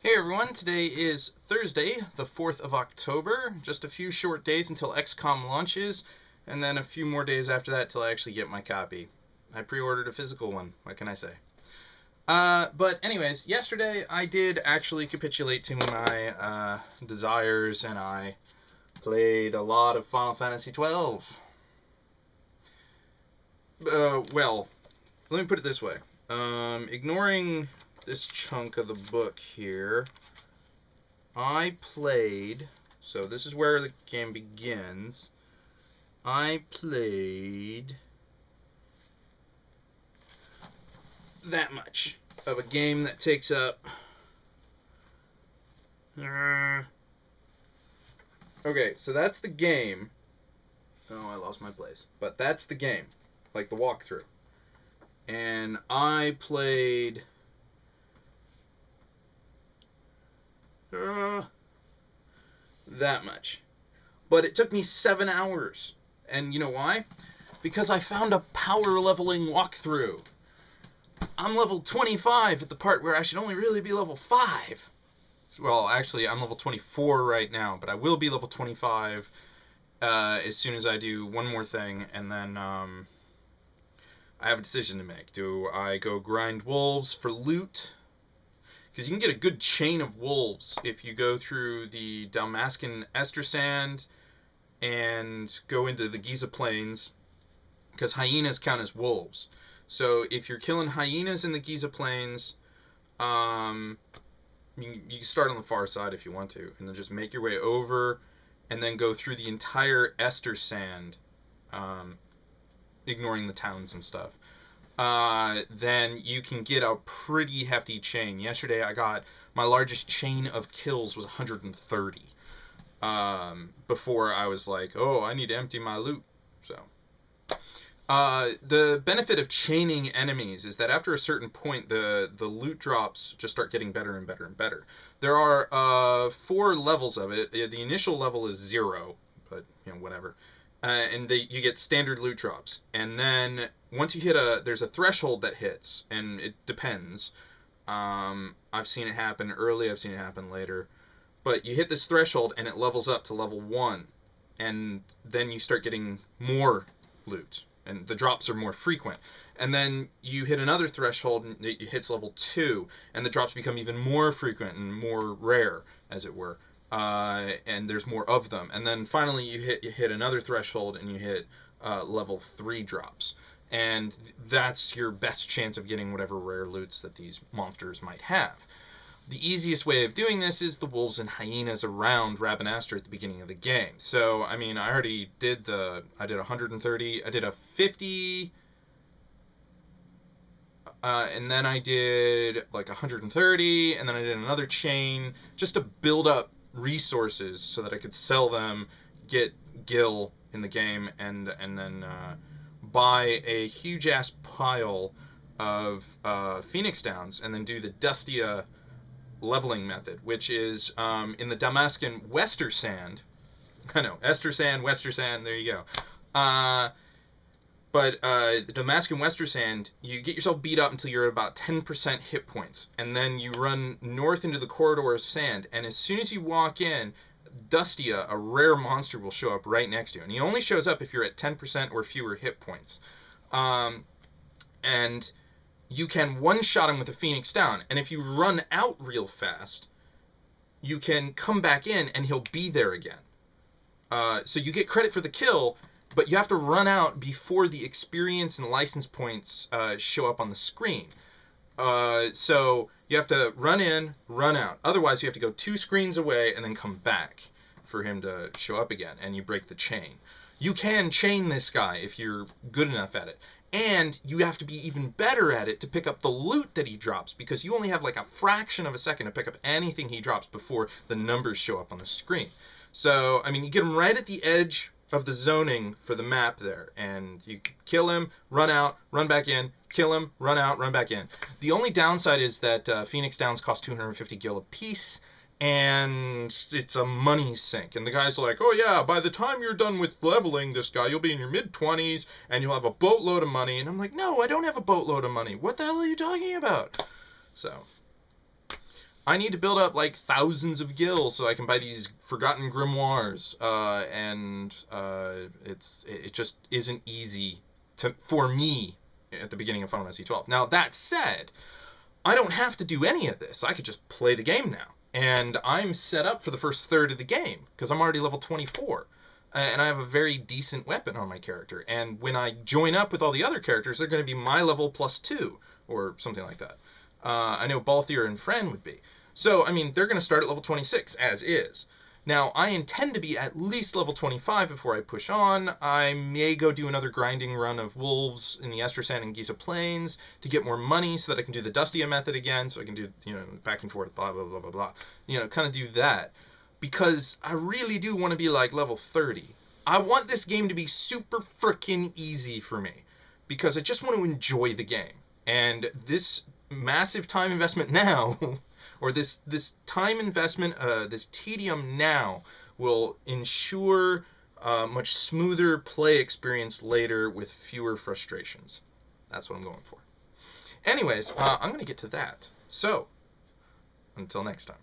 Hey everyone, today is Thursday, the 4th of October. Just a few short days until XCOM launches, and then a few more days after that till I actually get my copy. I pre-ordered a physical one, what can I say? But anyways, yesterday I did actually capitulate to my desires, and I played a lot of Final Fantasy XII. Well, let me put it this way. Ignoring this chunk of the book here, I played, so this is where the game begins. I played that much of a game that takes up okay, so that's the game. Oh, I lost my place. But that's the game, like the walkthrough. And I played that much. But it took me 7 hours. And you know why? Because I found a power leveling walkthrough. I'm level 25 at the part where I should only really be level 5. Well, actually, I'm level 24 right now, but I will be level 25 as soon as I do one more thing, and then I have a decision to make. Do I go grind wolves for loot? Because you can get a good chain of wolves if you go through the Dalmascan Ester Sand and go into the Giza Plains, because hyenas count as wolves. So if you're killing hyenas in the Giza Plains, you can start on the far side if you want to, and then just make your way over, and then go through the entire Ester Sand, ignoring the towns and stuff. Then you can get a pretty hefty chain. Yesterday I got my largest chain of kills was 130. Before I was like, oh, I need to empty my loot. So the benefit of chaining enemies is that after a certain point, the loot drops just start getting better and better and better. There are 4 levels of it. The initial level is 0, but you know, whatever. And you get standard loot drops, and then once you hit there's a threshold that hits, and it depends. I've seen it happen early, I've seen it happen later, but you hit this threshold and it levels up to level 1, and then you start getting more loot, and the drops are more frequent. And then you hit another threshold and it hits level 2, and the drops become even more frequent and more rare, as it were. And there's more of them. And then finally you hit another threshold and you hit level 3 drops. And that's your best chance of getting whatever rare loots that these monsters might have. The easiest way of doing this is the wolves and hyenas around Rabanastre at the beginning of the game. So, I mean, I already did I did 130, I did a 50, and then I did like 130, and then I did another chain just to build up resources so that I could sell them, get gil in the game, and then buy a huge ass pile of Phoenix Downs, and then do the Dustia leveling method, which is in the Dalmascan Wester Sand. I know, Ester Sand, Wester Sand, there you go. But the Dalmascan Wester Sand, you get yourself beat up until you're at about 10% hit points, and then you run north into the corridor of sand, and as soon as you walk in, Dustia, a rare monster, will show up right next to you. And he only shows up if you're at 10% or fewer hit points. And you can one-shot him with a Phoenix Down, and if you run out real fast, you can come back in and he'll be there again. So you get credit for the kill, but you have to run out before the experience and license points show up on the screen. So you have to run in, run out. Otherwise, you have to go 2 screens away and then come back for him to show up again, and you break the chain. You can chain this guy if you're good enough at it. And you have to be even better at it to pick up the loot that he drops, because you only have like a fraction of a second to pick up anything he drops before the numbers show up on the screen. So, I mean, you get him right at the edge of the zoning for the map there, and you kill him, run out, run back in, kill him, run out, run back in. The only downside is that Phoenix Downs cost 250 gil a piece, and it's a money sink. And the guy's like, oh yeah, by the time you're done with leveling this guy, you'll be in your mid-20s, and you'll have a boatload of money. And I'm like, no, I don't have a boatload of money. What the hell are you talking about? So, I need to build up like thousands of gills so I can buy these forgotten grimoires, and it just isn't easy for me at the beginning of Final Fantasy XII. Now that said, I don't have to do any of this. I could just play the game now, and I'm set up for the first third of the game because I'm already level 24. And I have a very decent weapon on my character. And when I join up with all the other characters, they're going to be my level +2, or something like that. I know Balthier and Fran would be. So, I mean, they're going to start at level 26, as is. Now, I intend to be at least level 25 before I push on. I may go do another grinding run of wolves in the Estersand and Giza Plains to get more money so that I can do the Dustia method again, so I can do, back and forth, blah, blah, blah, blah, blah. Kind of do that. Because I really do want to be like level 30. I want this game to be super frickin' easy for me. Because I just want to enjoy the game. And this massive time investment now... or this time investment, this tedium now, will ensure a much smoother play experience later with fewer frustrations. That's what I'm going for. Anyways, I'm going to get to that. So, until next time.